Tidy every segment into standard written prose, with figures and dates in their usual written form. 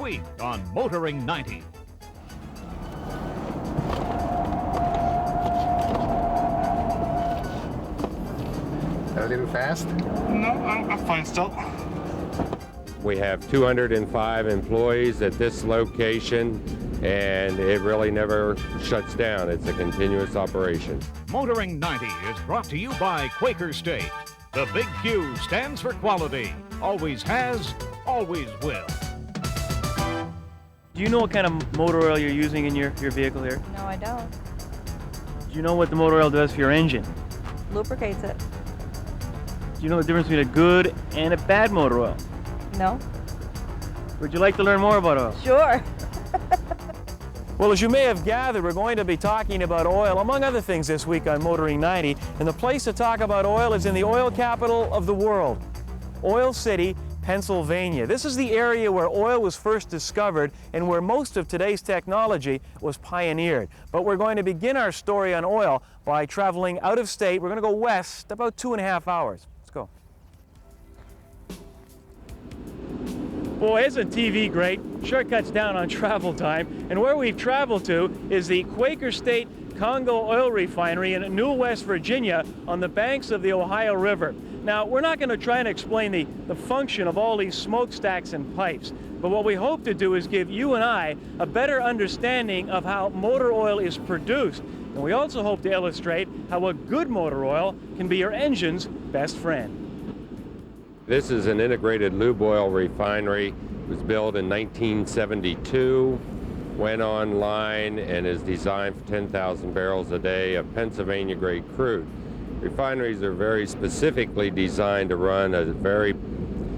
week on Motoring 90. A little fast? No, I'm fine still. We have 205 employees at this location, and it really never shuts down. It's a continuous operation. Motoring 90 is brought to you by Quaker State. The big Q stands for quality. Always has, always will. Do you know what kind of motor oil you're using in your vehicle here? No, I don't. Do you know what the motor oil does for your engine? Lubricates it. Do you know the difference between a good and a bad motor oil? No. Would you like to learn more about oil? Sure. Well, as you may have gathered, we're going to be talking about oil, among other things, this week on Motoring 90. And the place to talk about oil is in the oil capital of the world, Oil City, Pennsylvania. This is the area where oil was first discovered and where most of today's technology was pioneered. But we're going to begin our story on oil by traveling out of state. We're going to go west about 2.5 hours. Let's go. Boy, isn't TV great? Sure cuts down on travel time. And where we've traveled to is the Quaker State Congo Oil Refinery in New West Virginia on the banks of the Ohio River. Now, we're not going to try and explain the function of all these smokestacks and pipes, but what we hope to do is give you and I a better understanding of how motor oil is produced. And we also hope to illustrate how a good motor oil can be your engine's best friend. This is an integrated lube oil refinery. It was built in 1972, went online, and is designed for 10,000 barrels a day of Pennsylvania-grade crude. Refineries are very specifically designed to run a very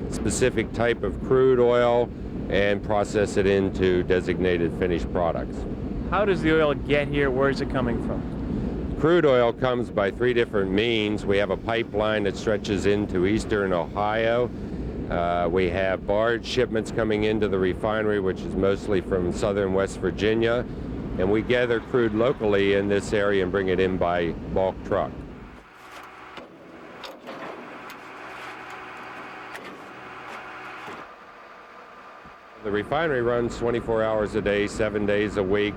specific type of crude oil and process it into designated finished products. How does the oil get here? Where is it coming from? Crude oil comes by 3 different means. We have a pipeline that stretches into eastern Ohio. We have barge shipments coming into the refinery, which is mostly from southern West Virginia. And we gather crude locally in this area and bring it in by bulk truck. The refinery runs 24 hours a day, 7 days a week.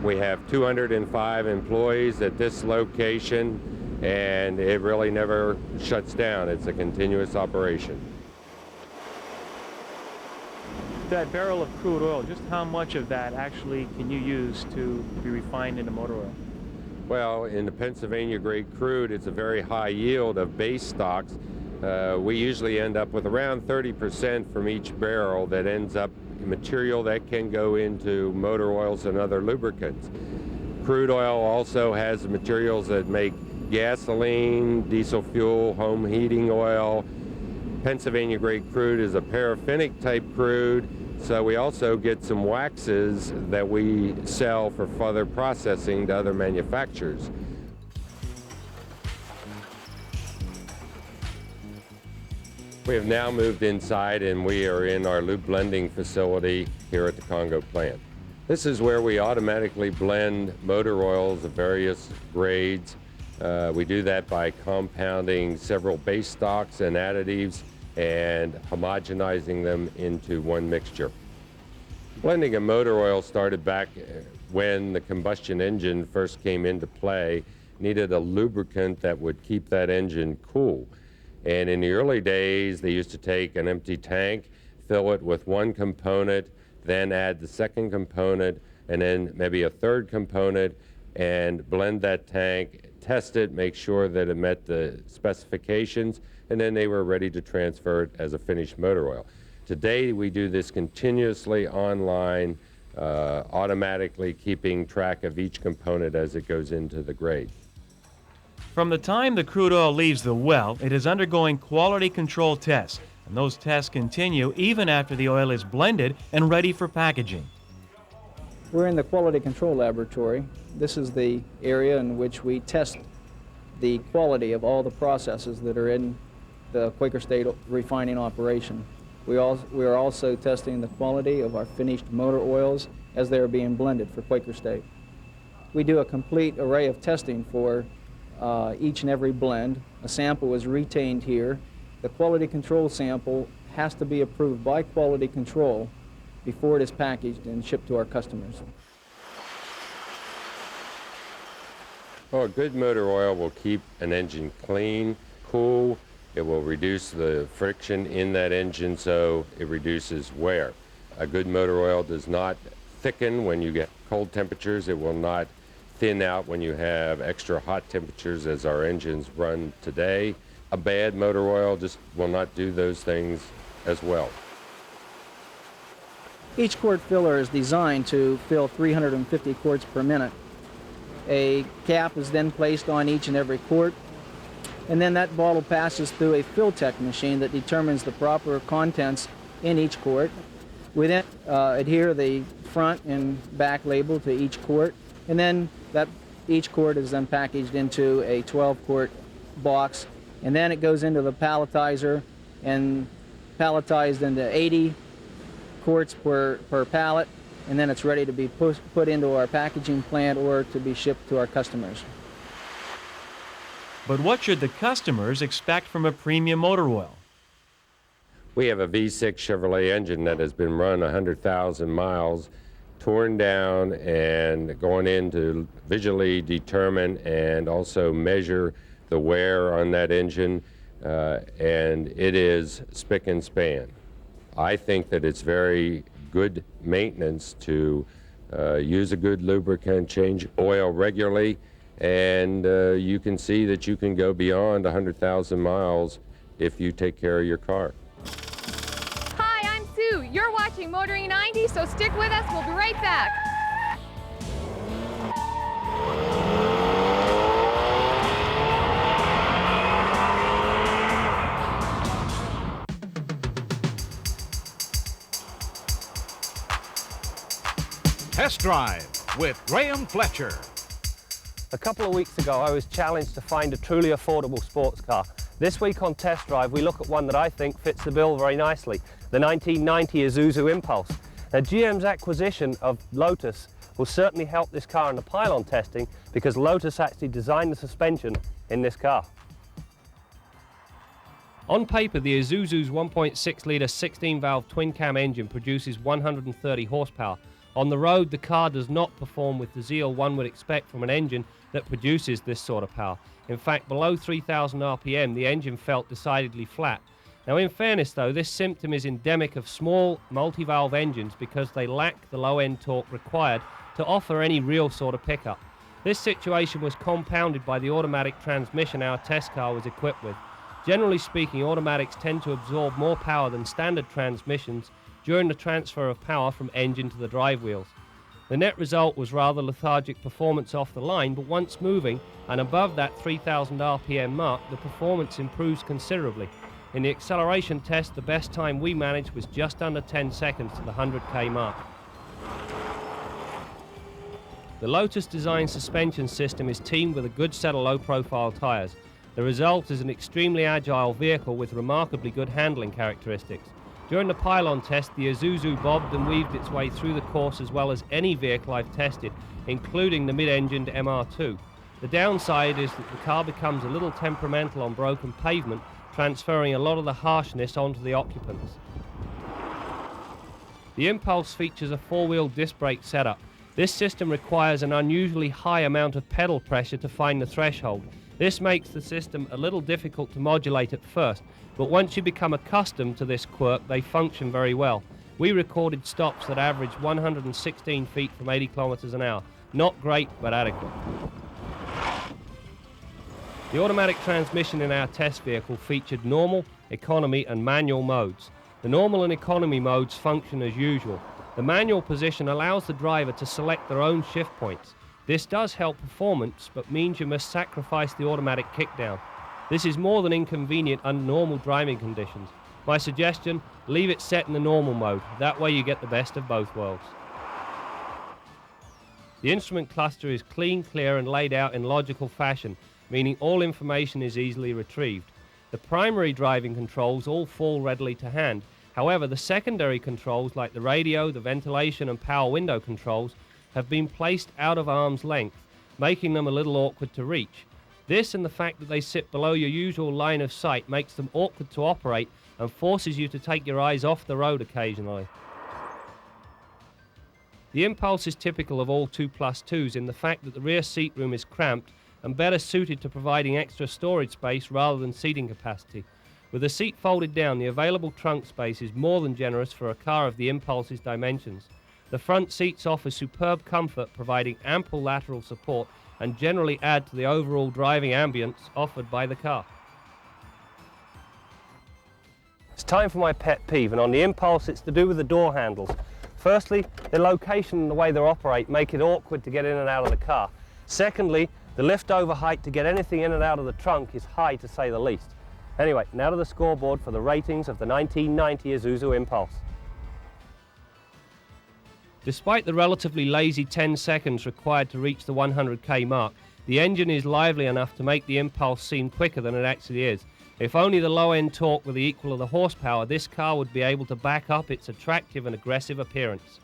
We have 205 employees at this location, and it really never shuts down. It's a continuous operation. That barrel of crude oil, just how much of that actually can you use to be refined into motor oil? Well, in the Pennsylvania-grade crude, it's a very high yield of base stocks. We usually end up with around 30% from each barrel that ends up material that can go into motor oils and other lubricants. Crude oil also has materials that make gasoline, diesel fuel, home heating oil. Pennsylvania-grade crude is a paraffinic type crude, so we also get some waxes that we sell for further processing to other manufacturers. We have now moved inside, and we are in our lube blending facility here at the Congo plant. This is where we automatically blend motor oils of various grades. We do that by compounding several base stocks and additives and homogenizing them into one mixture. Blending a motor oil started back when the combustion engine first came into play. Needed a lubricant that would keep that engine cool. And in the early days, they used to take an empty tank, fill it with one component, then add the second component, and then maybe a third component, and blend that tank, test it, make sure that it met the specifications, and then they were ready to transfer it as a finished motor oil. Today, we do this continuously online, automatically keeping track of each component as it goes into the grade. From the time the crude oil leaves the well, it is undergoing quality control tests, and those tests continue even after the oil is blended and ready for packaging. We're in the quality control laboratory. This is the area in which we test the quality of all the processes that are in the Quaker State refining operation. We are also testing the quality of our finished motor oils as they are being blended for Quaker State. We do a complete array of testing for each and every blend. A sample is retained here. The quality control sample has to be approved by quality control before it is packaged and shipped to our customers. Well, a good motor oil will keep an engine clean, cool. It will reduce the friction in that engine, so it reduces wear. A good motor oil does not thicken when you get cold temperatures. It will not thin out when you have extra hot temperatures as our engines run today. A bad motor oil just will not do those things as well. Each quart filler is designed to fill 350 quarts per minute. A cap is then placed on each and every quart, and then that bottle passes through a fill tech machine that determines the proper contents in each quart. We then adhere the front and back label to each quart, and then each quart is then packaged into a 12-quart box, and then it goes into the palletizer and palletized into 80 quarts per pallet, and then it's ready to be put into our packaging plant or to be shipped to our customers. But what should the customers expect from a premium motor oil? We have a V6 Chevrolet engine that has been run 100,000 miles, torn down, and going in to visually determine and also measure the wear on that engine, and it is spick and span. I think that it's very good maintenance to use a good lubricant, change oil regularly, and you can see that you can go beyond 100,000 miles if you take care of your car. Hi, I'm Sue. You're watching Motoring 90, so stick with us. We'll be right back. Test Drive with Graham Fletcher. A couple of weeks ago, I was challenged to find a truly affordable sports car. This week on Test Drive, we look at one that I think fits the bill very nicely, the 1990 Isuzu Impulse. Now, GM's acquisition of Lotus will certainly help this car in the pylon testing because Lotus actually designed the suspension in this car. On paper, the Isuzu's 1.6-litre 16-valve twin-cam engine produces 130 horsepower. On the road, the car does not perform with the zeal one would expect from an engine that produces this sort of power. In fact, below 3,000 RPM, the engine felt decidedly flat. Now, in fairness, though, this symptom is endemic of small multi-valve engines because they lack the low-end torque required to offer any real sort of pickup. This situation was compounded by the automatic transmission our test car was equipped with. Generally speaking, automatics tend to absorb more power than standard transmissions during the transfer of power from engine to the drive wheels. The net result was rather lethargic performance off the line, but once moving and above that 3,000 RPM mark, the performance improves considerably. In the acceleration test, the best time we managed was just under 10 seconds to the 100k mark. The Lotus design suspension system is teamed with a good set of low-profile tyres. The result is an extremely agile vehicle with remarkably good handling characteristics. During the pylon test, the Isuzu bobbed and weaved its way through the course as well as any vehicle I've tested, including the mid-engined MR2. The downside is that the car becomes a little temperamental on broken pavement, transferring a lot of the harshness onto the occupants. The Impulse features a four-wheel disc brake setup. This system requires an unusually high amount of pedal pressure to find the threshold. This makes the system a little difficult to modulate at first, but once you become accustomed to this quirk, they function very well. We recorded stops that averaged 116 feet from 80 kilometers an hour. Not great, but adequate. The automatic transmission in our test vehicle featured normal, economy, and manual modes. The normal and economy modes function as usual. The manual position allows the driver to select their own shift points. This does help performance, but means you must sacrifice the automatic kickdown. This is more than inconvenient under normal driving conditions. My suggestion, leave it set in the normal mode. That way you get the best of both worlds. The instrument cluster is clean, clear, and laid out in logical fashion, meaning all information is easily retrieved. The primary driving controls all fall readily to hand. However, the secondary controls like the radio, the ventilation, and power window controls have been placed out of arm's length, making them a little awkward to reach. This and the fact that they sit below your usual line of sight makes them awkward to operate and forces you to take your eyes off the road occasionally. The Impulse is typical of all 2+2s in the fact that the rear seat room is cramped and better suited to providing extra storage space rather than seating capacity. With the seat folded down, the available trunk space is more than generous for a car of the Impulse's dimensions. The front seats offer superb comfort, providing ample lateral support and generally add to the overall driving ambience offered by the car. It's time for my pet peeve, and on the Impulse it's to do with the door handles. Firstly, the location and the way they operate make it awkward to get in and out of the car. Secondly, the lift-over height to get anything in and out of the trunk is high, to say the least. Anyway, now to the scoreboard for the ratings of the 1990 Isuzu Impulse. Despite the relatively lazy 10 seconds required to reach the 100k mark, the engine is lively enough to make the Impulse seem quicker than it actually is. If only the low-end torque were the equal of the horsepower, this car would be able to back up its attractive and aggressive appearance.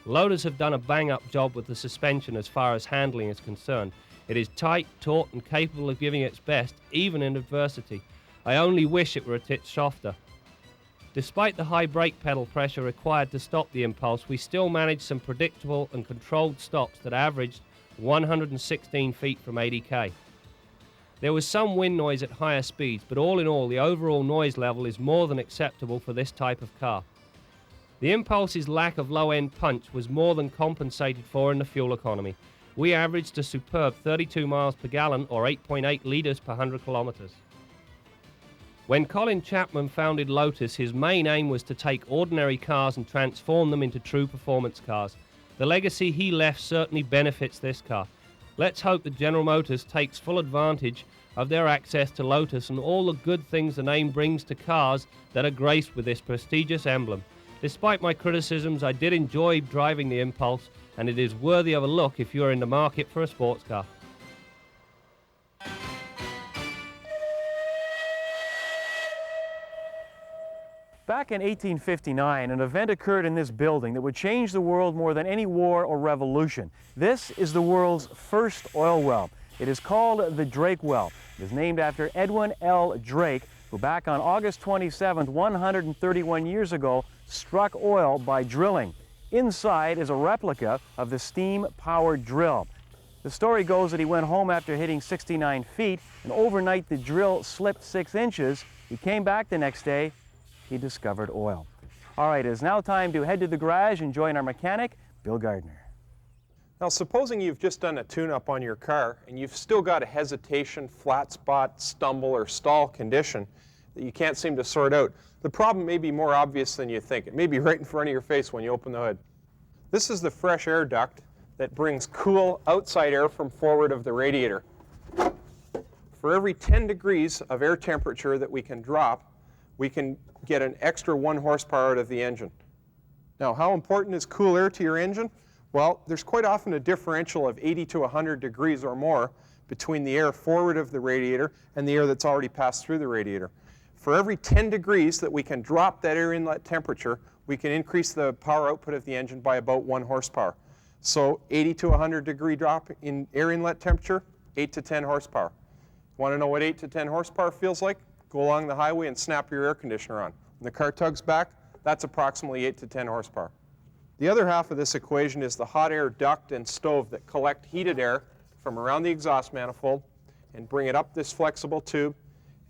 Loaders have done a bang-up job with the suspension as far as handling is concerned. It is tight, taut and capable of giving its best, even in adversity. I only wish it were a tit softer. Despite the high brake pedal pressure required to stop the Impulse, we still managed some predictable and controlled stops that averaged 116 feet from 80k. There was some wind noise at higher speeds, but all in all, the overall noise level is more than acceptable for this type of car. The Impulse's lack of low-end punch was more than compensated for in the fuel economy. We averaged a superb 32 miles per gallon or 8.8 litres per 100 kilometres. When Colin Chapman founded Lotus, his main aim was to take ordinary cars and transform them into true performance cars. The legacy he left certainly benefits this car. Let's hope that General Motors takes full advantage of their access to Lotus and all the good things the name brings to cars that are graced with this prestigious emblem. Despite my criticisms, I did enjoy driving the Impulse, and it is worthy of a look if you're in the market for a sports car. Back in 1859, an event occurred in this building that would change the world more than any war or revolution. This is the world's first oil well. It is called the Drake Well. It is named after Edwin L. Drake, who back on August 27th, 131 years ago, struck oil by drilling. Inside is a replica of the steam-powered drill. The story goes that he went home after hitting 69 feet, and overnight the drill slipped 6 inches. He came back the next day. He discovered oil. All right, it is now time to head to the garage and join our mechanic, Bill Gardiner. Now, supposing you've just done a tune-up on your car and you've still got a hesitation, flat spot, stumble, or stall condition that you can't seem to sort out. The problem may be more obvious than you think. It may be right in front of your face when you open the hood. This is the fresh air duct that brings cool outside air from forward of the radiator. For every 10 degrees of air temperature that we can drop, we can get an extra 1 horsepower out of the engine. Now, how important is cool air to your engine? Well, there's quite often a differential of 80 to 100 degrees or more between the air forward of the radiator and the air that's already passed through the radiator. For every 10 degrees that we can drop that air inlet temperature, we can increase the power output of the engine by about 1 horsepower. So 80 to 100 degree drop in air inlet temperature, 8 to 10 horsepower. Want to know what 8 to 10 horsepower feels like? Go along the highway and snap your air conditioner on. When the car tugs back, that's approximately 8 to 10 horsepower. The other half of this equation is the hot air duct and stove that collect heated air from around the exhaust manifold and bring it up this flexible tube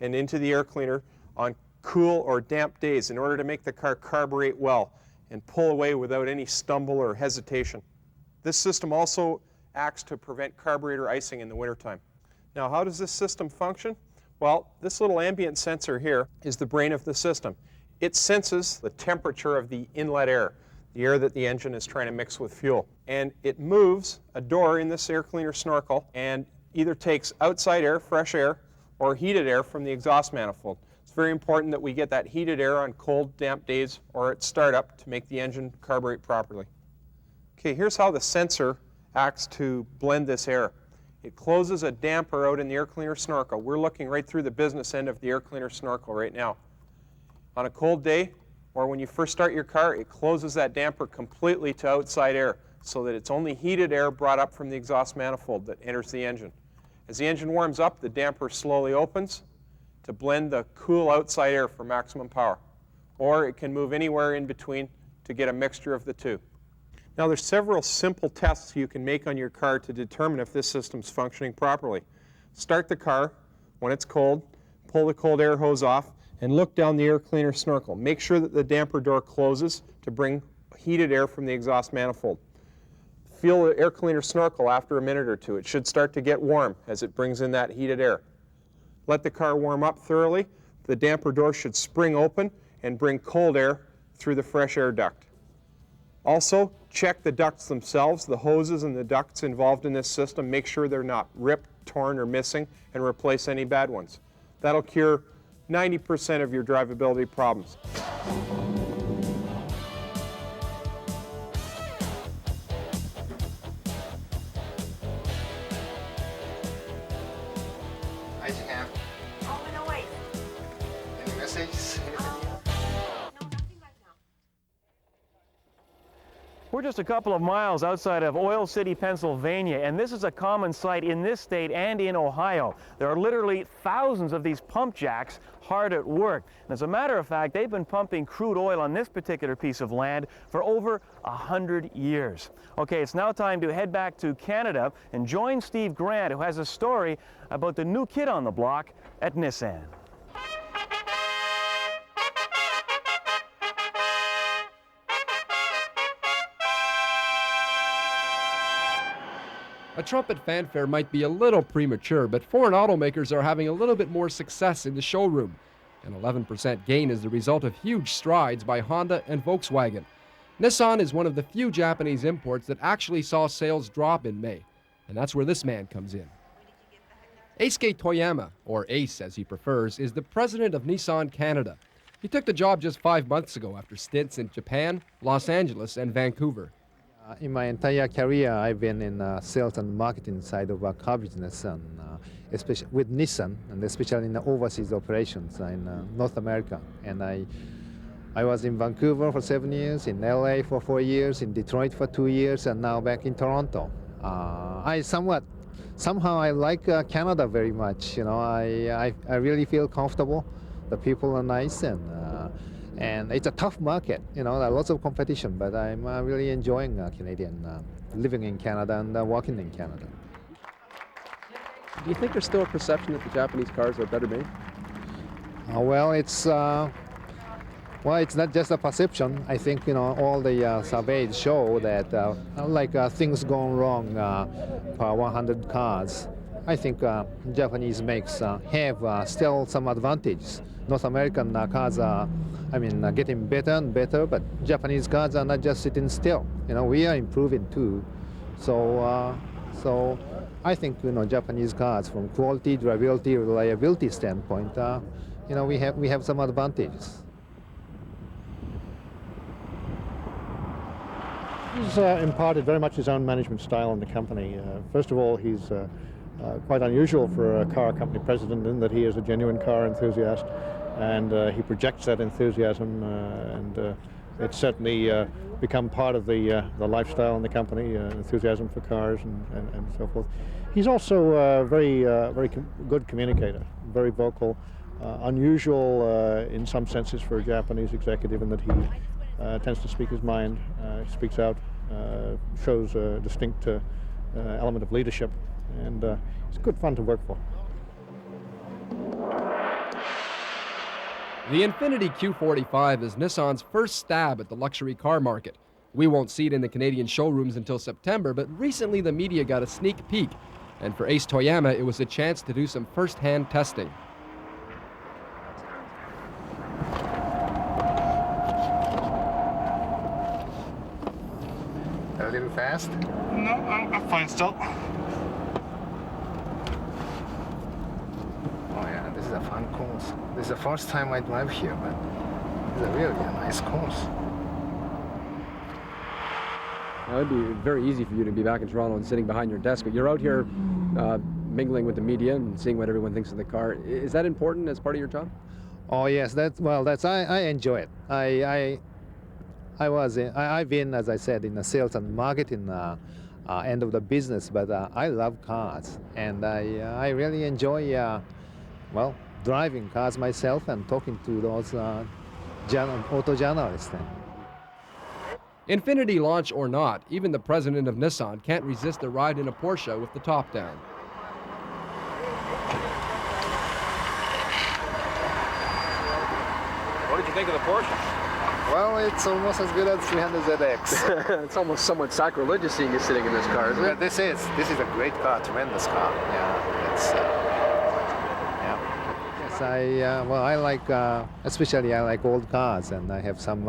and into the air cleaner on cool or damp days in order to make the car carburate well and pull away without any stumble or hesitation. This system also acts to prevent carburetor icing in the wintertime. Now, how does this system function? Well, this little ambient sensor here is the brain of the system. It senses the temperature of the inlet air, the air that the engine is trying to mix with fuel. And it moves a door in this air cleaner snorkel and either takes outside air, fresh air, or heated air from the exhaust manifold. It's very important that we get that heated air on cold, damp days or at startup to make the engine carburate properly. Okay, here's how the sensor acts to blend this air. It closes a damper out in the air cleaner snorkel. We're looking right through the business end of the air cleaner snorkel right now. On a cold day, or when you first start your car, it closes that damper completely to outside air so that it's only heated air brought up from the exhaust manifold that enters the engine. As the engine warms up, the damper slowly opens to blend the cool outside air for maximum power. Or it can move anywhere in between to get a mixture of the two. Now there's several simple tests you can make on your car to determine if this system's functioning properly. Start the car when it's cold, pull the cold air hose off, and look down the air cleaner snorkel. Make sure that the damper door closes to bring heated air from the exhaust manifold. Feel the air cleaner snorkel after a minute or two. It should start to get warm as it brings in that heated air. Let the car warm up thoroughly. The damper door should spring open and bring cold air through the fresh air duct. Also, check the ducts themselves, the hoses and the ducts involved in this system. Make sure they're not ripped, torn, or missing, and replace any bad ones. That'll cure 90% of your drivability problems. Hi, Jan. Oh, no, wait. Any messages? We're just a couple of miles outside of Oil City, Pennsylvania, and this is a common sight in this state and in Ohio. There are literally thousands of these pump jacks hard at work. And as a matter of fact, they've been pumping crude oil on this particular piece of land for over 100 years. Okay, it's now time to head back to Canada and join Steve Grant, who has a story about the new kid on the block at Nissan. A trumpet fanfare might be a little premature, but foreign automakers are having a little bit more success in the showroom. An 11% gain is the result of huge strides by Honda and Volkswagen. Nissan is one of the few Japanese imports that actually saw sales drop in May, and that's where this man comes in. Eisuke Toyama, or Ace as he prefers, is the president of Nissan Canada. He took the job just 5 months ago after stints in Japan, Los Angeles, and Vancouver. In my entire career, I've been in sales and marketing side of car business, and especially with Nissan, and especially in the overseas operations in North America. And I was in Vancouver for 7 years, in LA for 4 years, in Detroit for 2 years, and now back in Toronto. Somehow I like Canada very much. You know, I really feel comfortable. The people are nice, and it's a tough market, you know, there are lots of competition, but I'm really enjoying Canadian, living in Canada and working in Canada. Do you think there's still a perception that the Japanese cars are better made? Well, it's not just a perception. I think, you know, all the surveys show that things going wrong per 100 cars. I think Japanese makes have still some advantages. North American cars are, getting better and better, but Japanese cars are not just sitting still. You know, we are improving too. So I think, you know, Japanese cars from quality, durability, reliability standpoint, you know, we have some advantages. He's imparted very much his own management style in the company. First of all, he's quite unusual for a car company president in that he is a genuine car enthusiast, and he projects that enthusiasm, and it's certainly become part of the lifestyle in the company, enthusiasm for cars and so forth. He's also a very good communicator, very vocal, unusual in some senses for a Japanese executive in that he tends to speak his mind, speaks out, shows a distinct element of leadership, and it's good fun to work for. The Infiniti Q45 is Nissan's first stab at the luxury car market. We won't see it in the Canadian showrooms until September, but recently the media got a sneak peek. And for Ace Toyama, it was a chance to do some first-hand testing. A little fast? No, I'm fine still. Oh yeah, this is a fun course. This is the first time I drive here, but it's a really nice course. Now, it'd be very easy for you to be back in Toronto and sitting behind your desk, but you're out here mingling with the media and seeing what everyone thinks of the car. Is that important as part of your job? Oh yes, I enjoy it. I've been, as I said, in the sales and marketing end of the business, but I love cars, and I really enjoy driving cars myself and talking to those auto journalists. Infiniti launch or not, even the president of Nissan can't resist a ride in a Porsche with the top down. What did you think of the Porsche? Well, it's almost as good as 300ZX. It's almost somewhat sacrilegious seeing you sitting in this car, isn't it? Yeah, this is a great car, tremendous car. Yeah, it's yeah. Yes, I like especially I like old cars, and I have some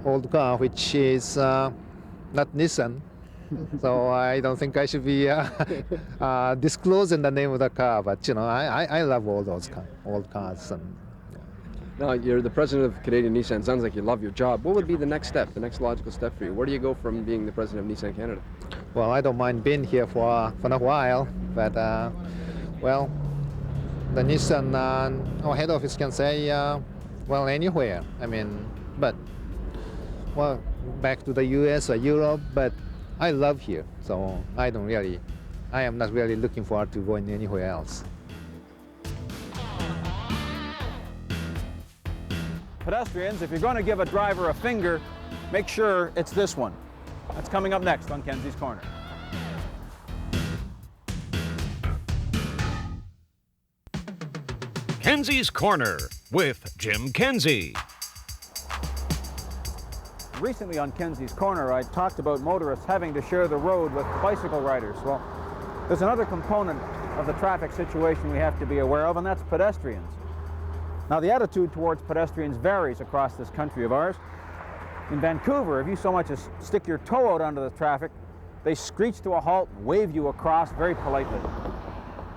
old car which is not Nissan. So I don't think I should be disclosing the name of the car, but you know, I love all those old cars. And now, you're the president of Canadian Nissan. Sounds like you love your job. What would be the next step, the next logical step for you? Where do you go from being the president of Nissan Canada? Well, I don't mind being here for a while, but well, the Nissan our head office can say, well, anywhere. I mean, but well, back to the U.S. or Europe, but I love here, so I am not really looking forward to going anywhere else. Pedestrians, if you're going to give a driver a finger, make sure it's this one. That's coming up next on Kenzie's Corner. Kenzie's Corner with Jim Kenzie. Recently on Kenzie's Corner, I talked about motorists having to share the road with bicycle riders. Well, there's another component of the traffic situation we have to be aware of, and that's pedestrians. Now, the attitude towards pedestrians varies across this country of ours. In Vancouver, if you so much as stick your toe out onto the traffic, they screech to a halt and wave you across very politely.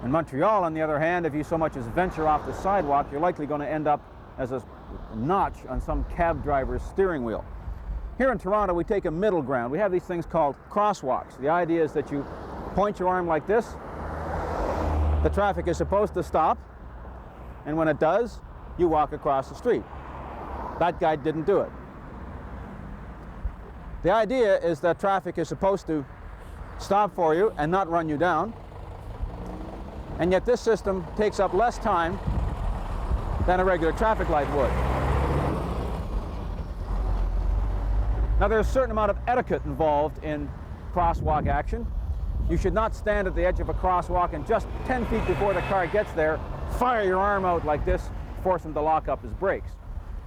In Montreal, on the other hand, if you so much as venture off the sidewalk, you're likely going to end up as a notch on some cab driver's steering wheel. Here in Toronto, we take a middle ground. We have these things called crosswalks. The idea is that you point your arm like this. The traffic is supposed to stop, and when it does, you walk across the street. That guy didn't do it. The idea is that traffic is supposed to stop for you and not run you down, and yet this system takes up less time than a regular traffic light would. Now, there's a certain amount of etiquette involved in crosswalk action. You should not stand at the edge of a crosswalk and just 10 feet before the car gets there, fire your arm out like this, force him to lock up his brakes.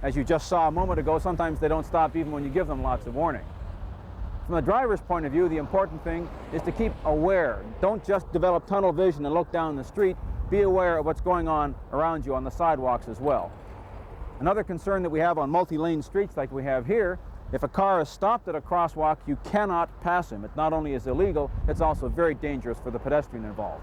As you just saw a moment ago, sometimes they don't stop even when you give them lots of warning. From the driver's point of view, the important thing is to keep aware. Don't just develop tunnel vision and look down the street. Be aware of what's going on around you on the sidewalks as well. Another concern that we have on multi-lane streets like we have here, if a car is stopped at a crosswalk, you cannot pass him. It not only is illegal, it's also very dangerous for the pedestrian involved.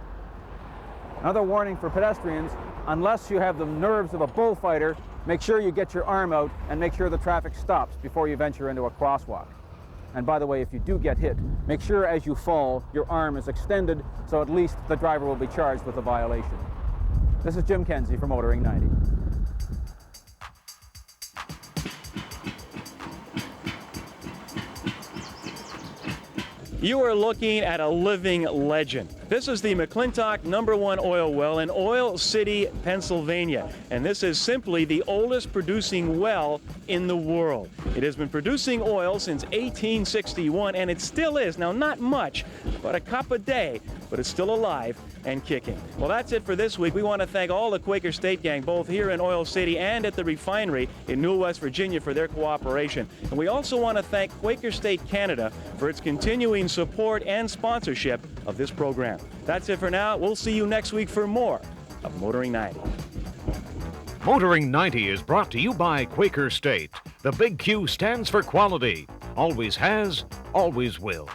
Another warning for pedestrians, unless you have the nerves of a bullfighter, make sure you get your arm out and make sure the traffic stops before you venture into a crosswalk. And by the way, if you do get hit, make sure as you fall, your arm is extended so at least the driver will be charged with a violation. This is Jim Kenzie for Motoring 90. You are looking at a living legend. This is the McClintock #1 oil well in Oil City, Pennsylvania. And this is simply the oldest producing well in the world. It has been producing oil since 1861, and it still is. Now, not much, but a cup a day, but it's still alive and kicking. Well, that's it for this week. We want to thank all the Quaker State gang, both here in Oil City and at the Refinery in Newell, West Virginia, for their cooperation. And we also want to thank Quaker State Canada for its continuing support and sponsorship of this program. That's it for now. We'll see you next week for more of Motoring 90. Motoring 90 is brought to you by Quaker State. The big Q stands for quality. Always has, always will.